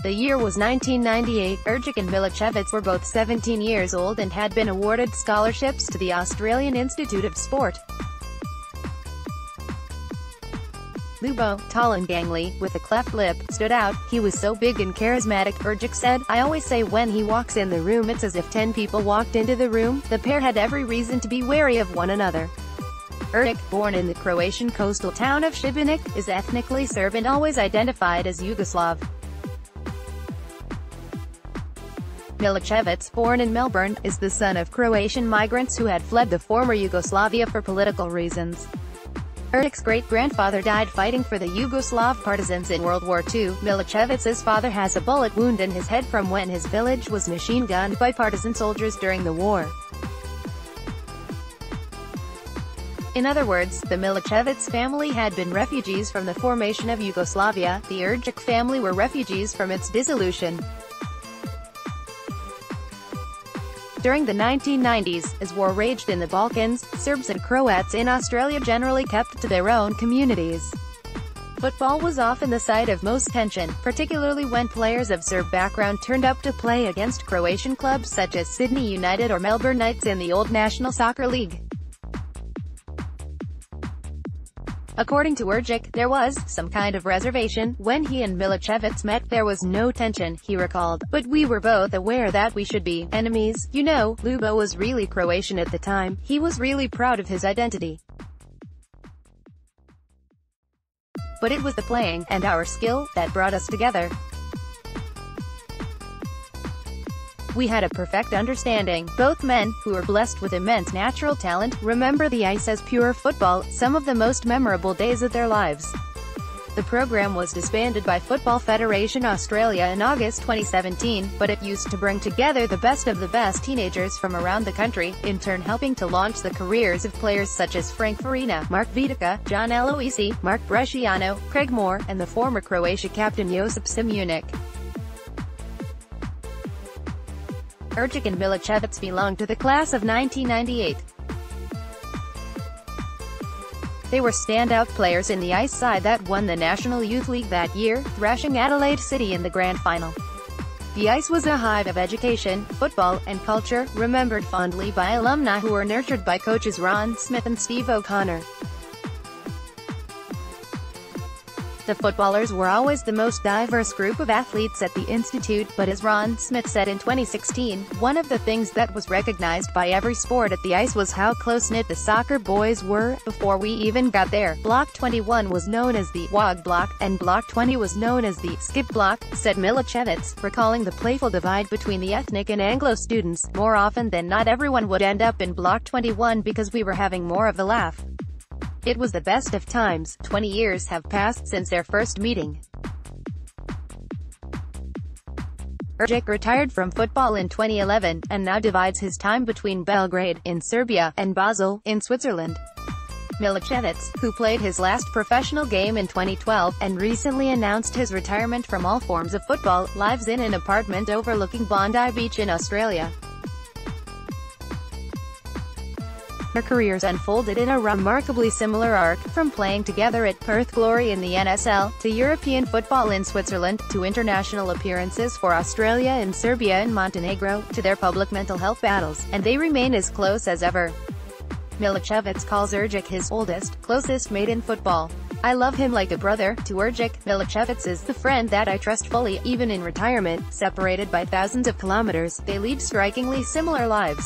The year was 1998. Ergic and Milicevic were both 17 years old and had been awarded scholarships to the Australian Institute of Sport. Ljubo, tall and gangly, with a cleft lip, stood out. He was so big and charismatic, Ergic said. I always say when he walks in the room it's as if 10 people walked into the room. The pair had every reason to be wary of one another. Ergic, born in the Croatian coastal town of Sibenik, is ethnically Serb and always identified as Yugoslav. Milicevic, born in Melbourne, is the son of Croatian migrants who had fled the former Yugoslavia for political reasons. Ergic's great-grandfather died fighting for the Yugoslav partisans in World War II. Milicevic's father has a bullet wound in his head from when his village was machine-gunned by partisan soldiers during the war. In other words, the Milicevic family had been refugees from the formation of Yugoslavia. The Ergic family were refugees from its dissolution. During the 1990s, as war raged in the Balkans, Serbs and Croats in Australia generally kept to their own communities. Football was often the site of most tension, particularly when players of Serb background turned up to play against Croatian clubs such as Sydney United or Melbourne Knights in the old National Soccer League. According to Ergic, there was some kind of reservation. When he and Milicevic met, there was no tension, he recalled. But we were both aware that we should be enemies. You know, Ljubo was really Croatian at the time. He was really proud of his identity. But it was the playing, and our skill, that brought us together. We had a perfect understanding. Both men, who were blessed with immense natural talent, remember the ice as pure football, some of the most memorable days of their lives. The program was disbanded by Football Federation Australia in August 2017, but it used to bring together the best teenagers from around the country, in turn helping to launch the careers of players such as Frank Farina, Mark Vidica, John Aloisi, Mark Bresciano, Craig Moore, and the former Croatia captain Josip Sibenik. Ergic and Milicevic belonged to the class of 1998. They were standout players in the ice side that won the National Youth League that year, thrashing Adelaide City in the grand final. The ice was a hive of education, football, and culture, remembered fondly by alumni who were nurtured by coaches Ron Smith and Steve O'Connor. The footballers were always the most diverse group of athletes at the Institute, but as Ron Smith said in 2016, one of the things that was recognized by every sport at the ice was how close-knit the soccer boys were. Before we even got there, Block 21 was known as the WOG Block, and Block 20 was known as the Skip Block, said Milicevic, recalling the playful divide between the ethnic and Anglo students. More often than not everyone would end up in Block 21 because we were having more of a laugh. It was the best of times. 20 years have passed since their first meeting. Ergic retired from football in 2011, and now divides his time between Belgrade, in Serbia, and Basel, in Switzerland. Milicevic, who played his last professional game in 2012, and recently announced his retirement from all forms of football, lives in an apartment overlooking Bondi Beach in Australia. Their careers unfolded in a remarkably similar arc, from playing together at Perth Glory in the NSL, to European football in Switzerland, to international appearances for Australia and Serbia and Montenegro, to their public mental health battles, and they remain as close as ever. Milicevic calls Ergic his oldest, closest mate in football. I love him like a brother. To Ergic, Milicevic is the friend that I trust fully, even in retirement. Separated by thousands of kilometers, they lead strikingly similar lives.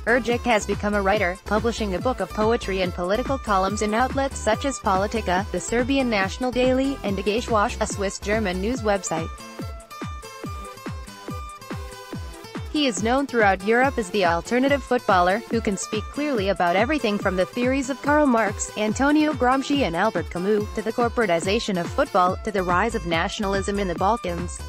Ergic has become a writer, publishing a book of poetry and political columns in outlets such as Politika, the Serbian national daily, and Gegenwasch, a Swiss-German news website. He is known throughout Europe as the alternative footballer, who can speak clearly about everything from the theories of Karl Marx, Antonio Gramsci and Albert Camus, to the corporatization of football, to the rise of nationalism in the Balkans.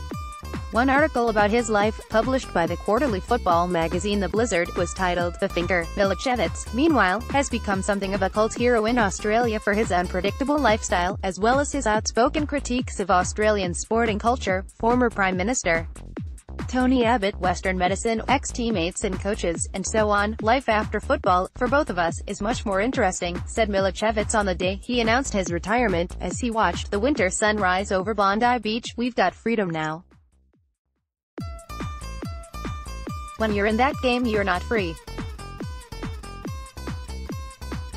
One article about his life, published by the quarterly football magazine The Blizzard, was titled "The Thinker." Milicevic, meanwhile, has become something of a cult hero in Australia for his unpredictable lifestyle, as well as his outspoken critiques of Australian sporting culture. Former Prime Minister Tony Abbott, Western medicine, ex-teammates and coaches, and so on. Life after football, for both of us, is much more interesting, said Milicevic on the day he announced his retirement, as he watched the winter sun rise over Bondi Beach. We've got freedom now. When you're in that game, you're not free.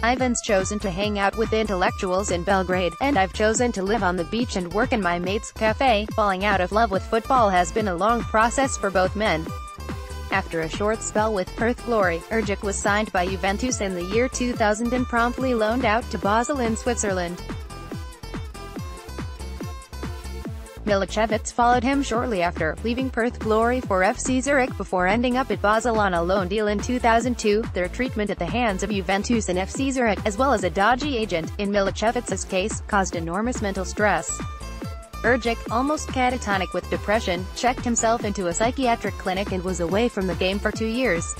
Ivan's chosen to hang out with intellectuals in Belgrade, and I've chosen to live on the beach and work in my mate's cafe. Falling out of love with football has been a long process for both men. After a short spell with Perth Glory, Ergic was signed by Juventus in the year 2000 and promptly loaned out to Basel in Switzerland. Milicevic followed him shortly after, leaving Perth Glory for FC Zurich before ending up at Basel on a loan deal in 2002. Their treatment at the hands of Juventus and FC Zurich, as well as a dodgy agent, in Milicevic's case, caused enormous mental stress. Ergic, almost catatonic with depression, checked himself into a psychiatric clinic and was away from the game for 2 years.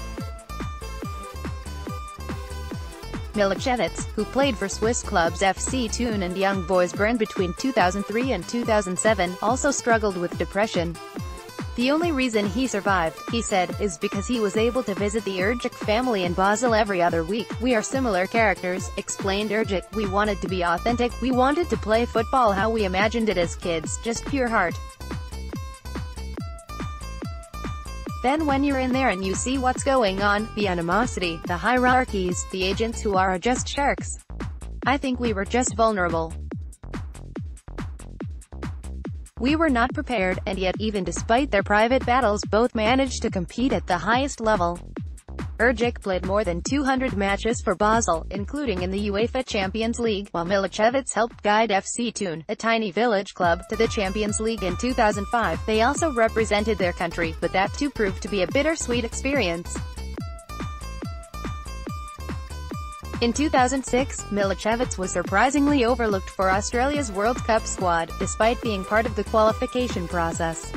Milicevic, who played for Swiss clubs FC Thun and Young Boys Bern between 2003 and 2007, also struggled with depression. The only reason he survived, he said, is because he was able to visit the Ergic family in Basel every other week. We are similar characters, explained Ergic. We wanted to be authentic, we wanted to play football how we imagined it as kids, just pure heart. Then when you're in there and you see what's going on, the animosity, the hierarchies, the agents who are just sharks. I think we were just vulnerable. We were not prepared, and yet, even despite their private battles, both managed to compete at the highest level. Ergic played more than 200 matches for Basel, including in the UEFA Champions League, while Milicevic helped guide FC Thun, a tiny village club, to the Champions League in 2005. They also represented their country, but that too proved to be a bittersweet experience. In 2006, Milicevic was surprisingly overlooked for Australia's World Cup squad, despite being part of the qualification process.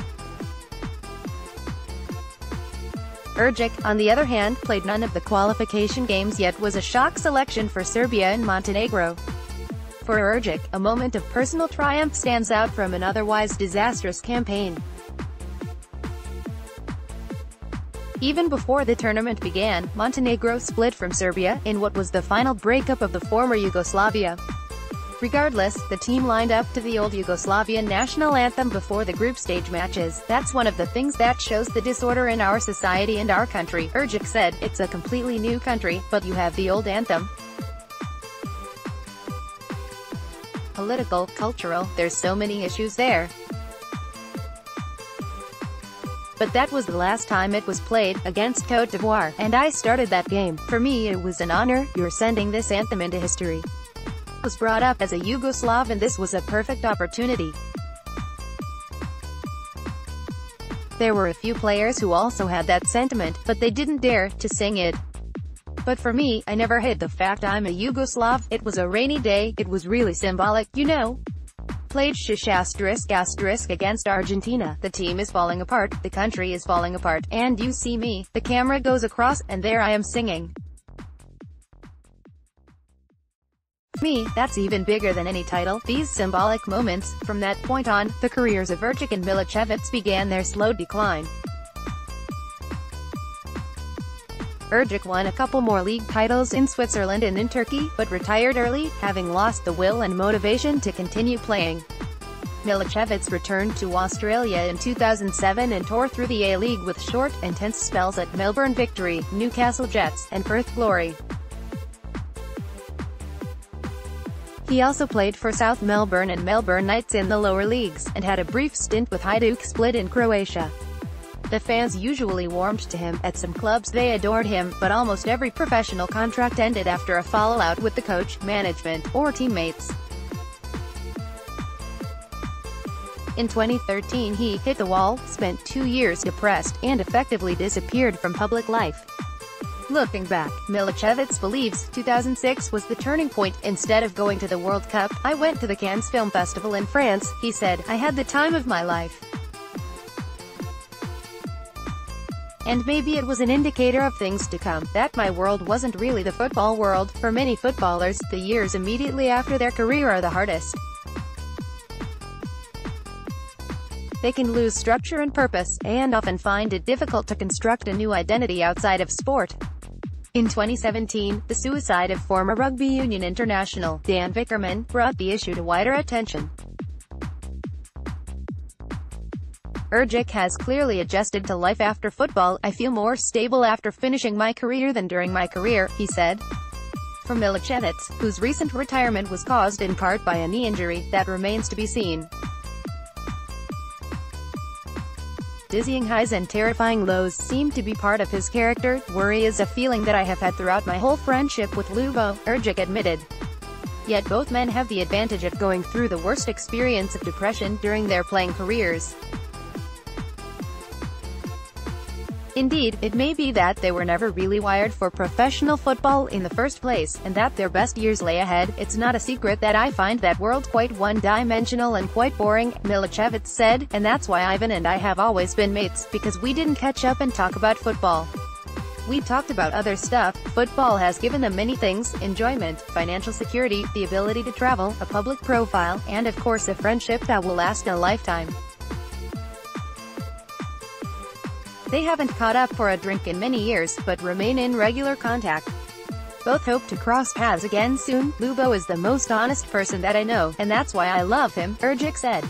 Ergic, on the other hand, played none of the qualification games yet was a shock selection for Serbia and Montenegro. For Ergic, a moment of personal triumph stands out from an otherwise disastrous campaign. Even before the tournament began, Montenegro split from Serbia, in what was the final breakup of the former Yugoslavia. Regardless, the team lined up to the old Yugoslavian national anthem before the group stage matches. That's one of the things that shows the disorder in our society and our country, Ergic said. It's a completely new country, but you have the old anthem. Political, cultural, there's so many issues there. But that was the last time it was played, against Côte d'Ivoire, and I started that game. For me it was an honor. You're sending this anthem into history. I was brought up as a Yugoslav and this was a perfect opportunity. There were a few players who also had that sentiment, but they didn't dare to sing it. But for me, I never hid the fact I'm a Yugoslav. It was a rainy day, it was really symbolic, you know. Played *** against Argentina. The team is falling apart, the country is falling apart, and you see me. The camera goes across, and there I am singing. For me, that's even bigger than any title. These symbolic moments. From that point on, the careers of Ergic and Milicevic began their slow decline. Ergic won a couple more league titles in Switzerland and in Turkey, but retired early, having lost the will and motivation to continue playing. Milicevic returned to Australia in 2007 and tore through the A-League with short, intense spells at Melbourne Victory, Newcastle Jets, and Perth Glory. He also played for South Melbourne and Melbourne Knights in the lower leagues, and had a brief stint with Hajduk Split in Croatia. The fans usually warmed to him. At some clubs they adored him, but almost every professional contract ended after a fallout with the coach, management, or teammates. In 2013 he hit the wall, spent 2 years depressed, and effectively disappeared from public life. Looking back, Milicevic believes 2006 was the turning point. Instead of going to the World Cup, I went to the Cannes Film Festival in France, he said. I had the time of my life. And maybe it was an indicator of things to come, that my world wasn't really the football world. For many footballers, the years immediately after their career are the hardest. They can lose structure and purpose, and often find it difficult to construct a new identity outside of sport. In 2017, the suicide of former rugby union international, Dan Vickerman, brought the issue to wider attention. Ergic has clearly adjusted to life after football. "I feel more stable after finishing my career than during my career," he said. For Milicevic, whose recent retirement was caused in part by a knee injury, that remains to be seen. Dizzying highs and terrifying lows seem to be part of his character. "Worry is a feeling that I have had throughout my whole friendship with Ljubo," Ergic admitted. Yet both men have the advantage of going through the worst experience of depression during their playing careers. Indeed, it may be that they were never really wired for professional football in the first place, and that their best years lay ahead. "It's not a secret that I find that world quite one-dimensional and quite boring," Milicevic said, "and that's why Ivan and I have always been mates, because we didn't catch up and talk about football. We talked about other stuff. Football has given them many things: enjoyment, financial security, the ability to travel, a public profile, and of course a friendship that will last a lifetime. They haven't caught up for a drink in many years, but remain in regular contact. Both hope to cross paths again soon. Ljubo is the most honest person that I know, and that's why I love him," Ergic said.